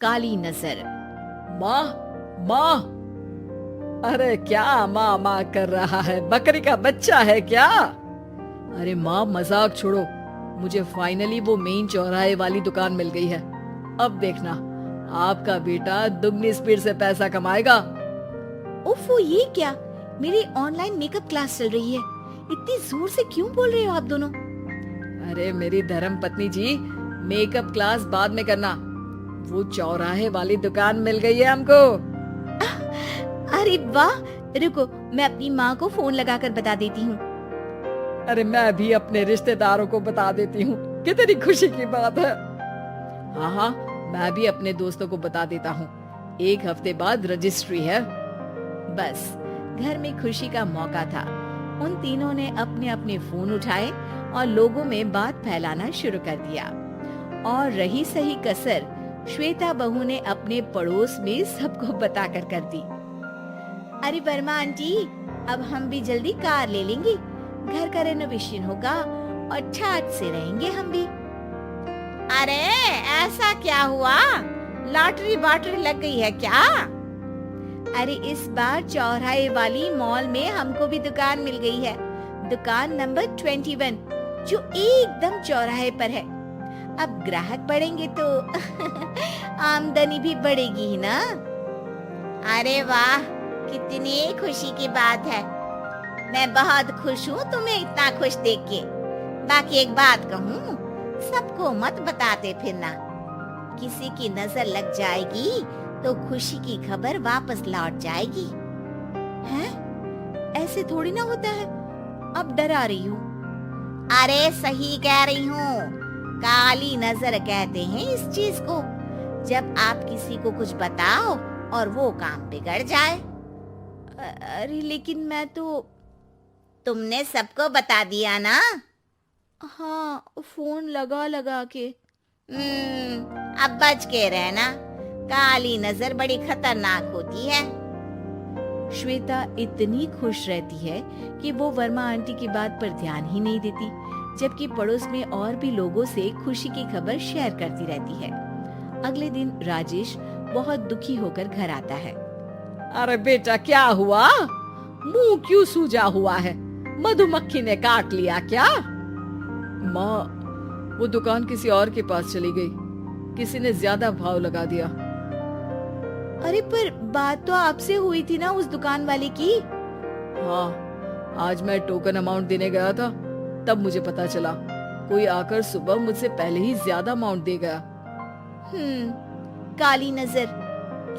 काली नजर। माँ, माँ, अरे क्या माँ माँ कर रहा है? बकरी का बच्चा है क्या? अरे माँ, मजाक छोड़ो। मुझे फाइनली वो मेन चौराहे वाली दुकान मिल गई है। अब देखना, आपका बेटा दुगनी स्पीड से पैसा कमाएगा। उफ, ये क्या? मेरी ऑनलाइन मेकअप क्लास चल रही है। इतनी जोर से क्यों बोल रहे हो आप दोनों? अरे मेरी धर्म पत्नी जी, मेकअप क्लास बाद में करना। वो चौराहे वाली दुकान मिल गई है हमको। अरे वाह, रुको, मैं अपनी माँ को फोन लगाकर बता देती हूँ। अरे मैं भी अपने रिश्तेदारों को बता देती हूँ। कितनी खुशी की बात है। हाँ हाँ, मैं भी अपने दोस्तों को बता देता हूँ। 1 हफ्ते बाद रजिस्ट्री है। बस, घर में खुशी का मौका था। उन तीनों ने अपने अपने फोन उठाए और लोगों में बात फैलाना शुरू कर दिया। और रही सही कसर श्वेता बहू ने अपने पड़ोस में सबको बताकर कर दी। अरे वर्मा आंटी, अब हम भी जल्दी कार ले लेंगे। घर का रेनोवेशन होगा और ठाट से रहेंगे हम भी। अरे ऐसा क्या हुआ? लॉटरी बाटरी लग गई है क्या? अरे इस बार चौराहे वाली मॉल में हमको भी दुकान मिल गई है। दुकान नंबर 21, जो एकदम चौराहे पर है। अब ग्राहक बढ़ेंगे तो आमदनी भी बढ़ेगी ही ना। अरे वाह, कितनी खुशी की बात है। मैं बहुत खुश हूँ तुम्हें इतना खुश देख के। बाकी एक बात कहूँ, सबको मत बताते फिरना। किसी की नजर लग जाएगी तो खुशी की खबर वापस लौट जाएगी। हैं? ऐसे थोड़ी ना होता है। अब डरा रही हूँ। अरे सही कह रही हूँ। काली नजर कहते हैं इस चीज को, जब आप किसी को कुछ बताओ और वो काम बिगड़ जाए। अरे लेकिन मैं तो... तुमने सबको बता दिया ना? हाँ, फोन लगा लगा के। अब बच के रहना। काली नजर बड़ी खतरनाक होती है। श्वेता इतनी खुश रहती है कि वो वर्मा आंटी की बात पर ध्यान ही नहीं देती, जबकि पड़ोस में और भी लोगों से खुशी की खबर शेयर करती रहती है। अगले दिन राजेश बहुत दुखी होकर घर आता है। अरे बेटा, क्या हुआ? मुंह क्यों सूजा हुआ है? मधुमक्खी ने काट लिया क्या? माँ, वो दुकान किसी और के पास चली गई। किसी ने ज्यादा भाव लगा दिया। अरे पर बात तो आपसे हुई थी ना उस दुकान वाले की। हाँ, आज मैं टोकन अमाउंट देने गया था, तब मुझे पता चला। कोई आकर सुबह मुझसे पहले ही ज्यादा अमाउंट दे गया। काली नजर।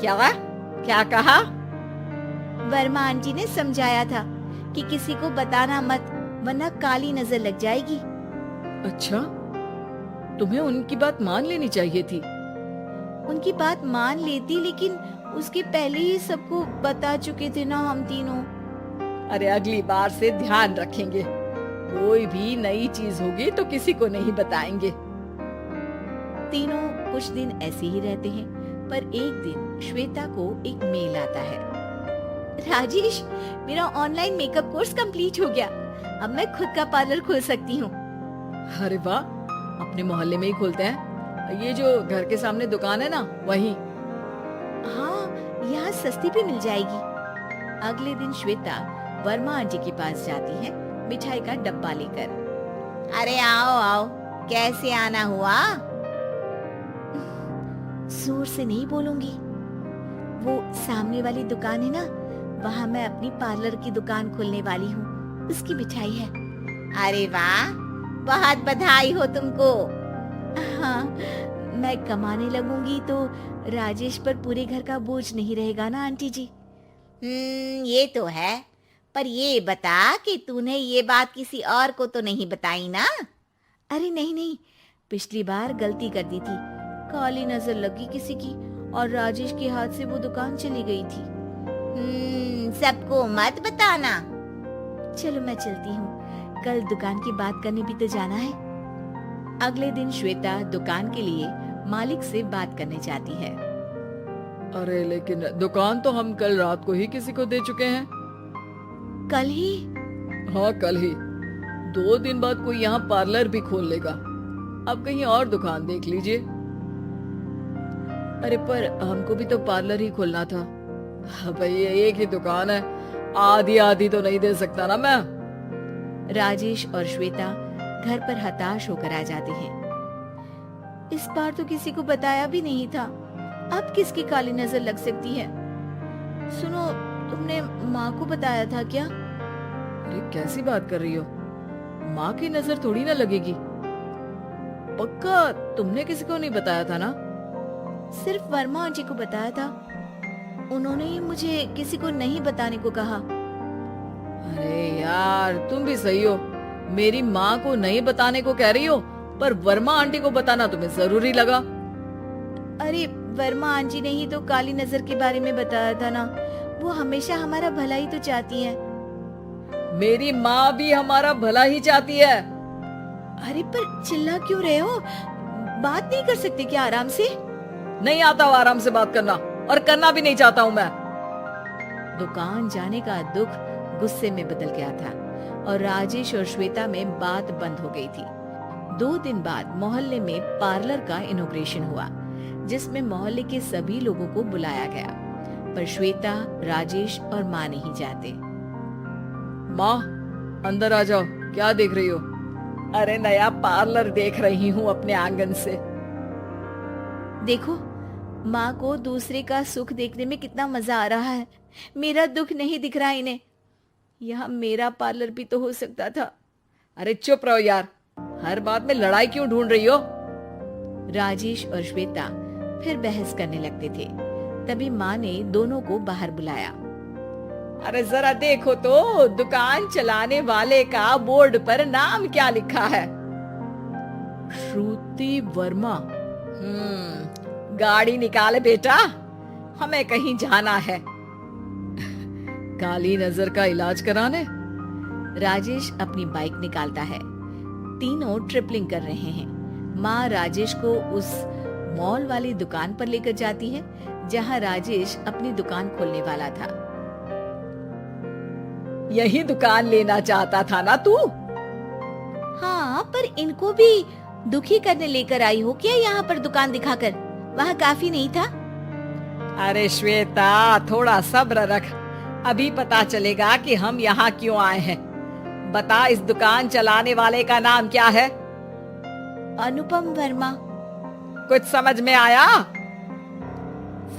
क्या कहा? वर्मा आंटी ने समझाया था कि किसी को बताना मत, वरना काली नजर लग जाएगी। अच्छा, तुम्हें उनकी बात मान लेनी चाहिए थी। उनकी बात मान लेती, लेकिन उसके पहले ही सबको बता चुके थे ना हम तीनों। अरे अगली बार से ध्यान रखेंगे। कोई भी नई चीज होगी तो किसी को नहीं बताएंगे। तीनों कुछ दिन ऐसे ही रहते हैं, पर एक दिन श्वेता को एक मेल आता है। राजेश, मेरा ऑनलाइन मेकअप कोर्स कंप्लीट हो गया। अब मैं खुद का पार्लर खोल सकती हूँ। अरे वाह, अपने मोहल्ले में ही खोलते हैं। ये जो घर के सामने दुकान है ना, वही। हाँ, यहाँ सस्ती भी मिल जाएगी। अगले दिन श्वेता वर्मा आंटी के पास जाती है मिठाई का डब्बा लेकर। अरे आओ आओ, कैसे आना हुआ? जोर से नहीं बोलूंगी। वो सामने वाली दुकान है ना, वहाँ मैं अपनी पार्लर की दुकान खोलने वाली हूँ। उसकी मिठाई है। अरे वाह, बहुत बधाई हो तुमको। हाँ, मैं कमाने लगूंगी तो राजेश पर पूरे घर का बोझ नहीं रहेगा ना आंटी जी। ये तो है, पर ये बता कि तूने ये बात किसी और को तो नहीं बताई ना? अरे नहीं नहीं, पिछली बार गलती कर दी थी। काली नजर लगी किसी की और राजेश के हाथ से वो दुकान चली गई थी। सबको मत बताना। चलो मैं चलती हूँ, कल दुकान की बात करने भी तो जाना है। अगले दिन श्वेता दुकान के लिए मालिक से बात करने जाती है। अरे लेकिन दुकान तो हम कल रात को ही किसी को दे चुके हैं। कल ही? हाँ, कल ही। 2 दिन बाद कोई यहाँ पार्लर भी खोल लेगा। अब कहीं और दुकान देख लीजिए। अरे पर हमको भी तो पार्लर ही खोलना था। भाई एक ही दुकान है, आधी आधी तो नहीं दे सकता ना मैं। राजेश और श्वेता घर पर हताश होकर आ जाते हैं। इस बार तो किसी को बताया भी नहीं था, अब किसकी काली नजर लग सकती है। सुनो, तुमने माँ को बताया था क्या? अरे कैसी बात कर रही हो, माँ की नजर थोड़ी ना लगेगी। पक्का तुमने किसी को नहीं बताया था ना? सिर्फ वर्मा आंटी को बताया था, उन्होंने ही मुझे किसी को नहीं बताने को कहा। अरे यार तुम भी सही हो, मेरी माँ को नहीं बताने को कह रही हो, पर वर्मा आंटी को बताना तुम्हें जरूरी लगा। अरे वर्मा आंटी ने ही तो काली नजर के बारे में बताया था ना, वो हमेशा हमारा भला ही तो चाहती है। मेरी माँ भी हमारा भला ही चाहती है। अरे पर चिल्ला क्यों रहे हो, बात नहीं कर सकते क्या आराम से? नहीं आता हूँ आराम से बात करना, और करना भी नहीं चाहता हूँ मैं। दुकान जाने का दुख गुस्से में बदल गया था और राजेश और श्वेता में बात बंद हो गई थी। 2 दिन बाद मोहल्ले में पार्लर का इनॉग्रेशन हुआ, जिसमें मोहल्ले के सभी लोगों को बुलाया गया, पर श्वेता, राजेश और माँ नहीं जाते। माँ अंदर आ जाओ, क्या देख रही हो? अरे नया पार्लर देख रही हूँ अपने आंगन से। देखो, माँ को दूसरे का सुख देखने में कितना मजा आ रहा है, मेरा दुख नहीं दिख रहा इन्हें। यहाँ मेरा पार्लर भी तो हो सकता था। अरे चुप रहो यार, हर बात में लड़ाई क्यों ढूंढ रही हो? राजेश और श्वेता फिर बहस करने लगते थे। तभी माँ ने दोनों को बाहर बुलाया। अरे जरा देखो तो, दुकान चलाने वाले का बोर्ड पर नाम क्या लिखा है? श्रुति वर्मा। गाड़ी निकाले बेटा, हमें कहीं जाना है। काली नजर का इलाज कराने। राजेश अपनी बाइक निकालता है। तीनों ट्रिपलिंग कर रहे हैं। माँ राजेश को उस मॉल वाली दुकान पर लेकर जाती है जहाँ राजेश अपनी दुकान खोलने वाला था। यही दुकान लेना चाहता था ना तू? हाँ, पर इनको भी दुखी करने लेकर आई हो क्या यहाँ पर दुकान दिखाकर? वहाँ काफी नहीं था? अरे श्वेता थोड़ा सब्र रख, अभी पता चलेगा कि हम यहाँ क्यों आए हैं। बता, इस दुकान चलाने वाले का नाम क्या है? अनुपम वर्मा। कुछ समझ में आया?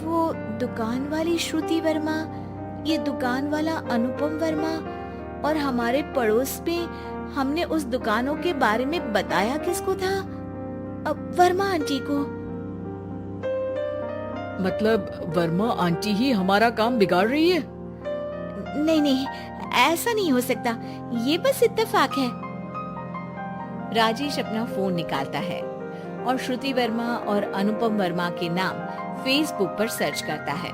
वो दुकान वाली श्रुति वर्मा, ये दुकान वाला अनुपम वर्मा, और हमारे पड़ोस में हमने उस दुकानों के बारे में बताया किसको था? वर्मा आंटी को। मतलब वर्मा आंटी ही हमारा काम बिगाड़ रही है? नहीं नहीं, ऐसा नहीं हो सकता, ये बस इत्तेफाक है। राजेश अपना फोन निकालता है और श्रुति वर्मा और अनुपम वर्मा के नाम फेसबुक पर सर्च करता है,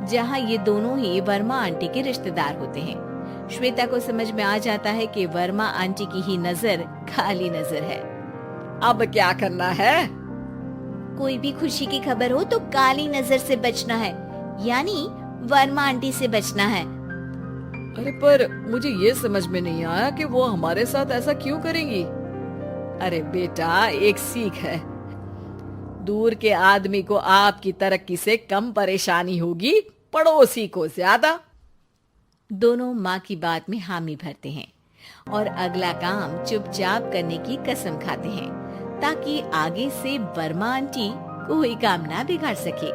जहां ये दोनों ही वर्मा आंटी के रिश्तेदार होते हैं। श्वेता को समझ में आ जाता है कि वर्मा आंटी की ही नजर काली नजर है। अब क्या करना है? कोई भी खुशी की खबर हो तो काली नजर से बचना है, यानी वर्मा आंटी से बचना है। अरे पर मुझे ये समझ में नहीं आया कि वो हमारे साथ ऐसा क्यों करेंगी। अरे बेटा, एक सीख है, दूर के आदमी को आपकी तरक्की से कम परेशानी होगी, पड़ोसी को ज्यादा। दोनों माँ की बात में हामी भरते हैं और अगला काम चुपचाप करने की कसम खाते हैं, ताकि आगे से वर्मा आंटी कोई काम ना बिगाड़ सके।